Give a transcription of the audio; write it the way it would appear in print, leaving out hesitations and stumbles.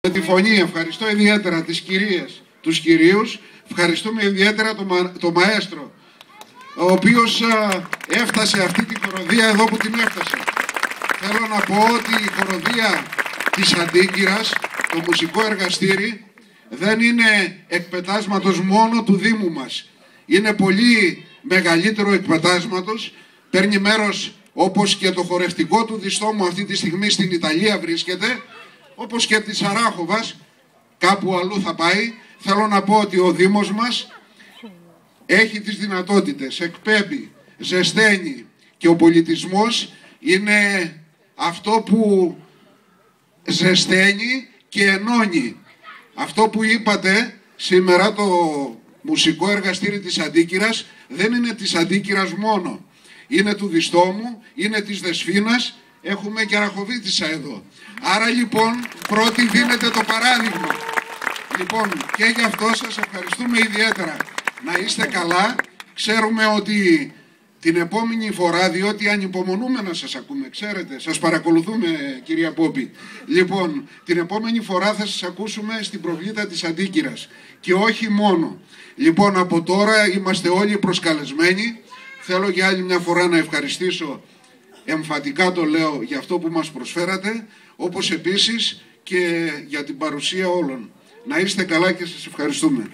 Με τη φωνή ευχαριστώ ιδιαίτερα τις κυρίες, τους κυρίους, ευχαριστούμε ιδιαίτερα το μαέστρο, ο οποίος έφτασε αυτή τη χοροδία εδώ που την έφτασε. Θέλω να πω ότι η χοροδία της Αντίκυρας, το μουσικό εργαστήρι, δεν είναι εκπετάσματος μόνο του Δήμου μας. Είναι πολύ μεγαλύτερο εκπετάσματος, παίρνει μέρος όπως και το χορευτικό του Διστόμου αυτή τη στιγμή στην Ιταλία βρίσκεται, όπως και της Αράχοβας, κάπου αλλού θα πάει. Θέλω να πω ότι ο Δήμος μας έχει τις δυνατότητες, εκπέμπει, ζεσταίνει και ο πολιτισμός είναι αυτό που ζεσταίνει και ενώνει. Αυτό που είπατε σήμερα, το μουσικό εργαστήρι της Αντίκυρας, δεν είναι της Αντίκυρας μόνο. Είναι του Διστόμου, είναι της Δεσφήνας, έχουμε και Αραχοβίτισσα εδώ. Άρα λοιπόν πρώτη δίνετε το παράδειγμα. Λοιπόν, και γι' αυτό σας ευχαριστούμε ιδιαίτερα. Να είστε καλά. Ξέρουμε ότι την επόμενη φορά, διότι ανυπομονούμε να σας ακούμε, ξέρετε, σας παρακολουθούμε κυρία Πόπη. Λοιπόν, την επόμενη φορά θα σας ακούσουμε στην προβλήτα της Αντίκυρας. Και όχι μόνο. Λοιπόν, από τώρα είμαστε όλοι προσκαλεσμένοι. Θέλω για άλλη μια φορά να ευχαριστήσω, εμφατικά το λέω, για αυτό που μας προσφέρατε, όπως επίσης και για την παρουσία όλων. Να είστε καλά και σας ευχαριστούμε.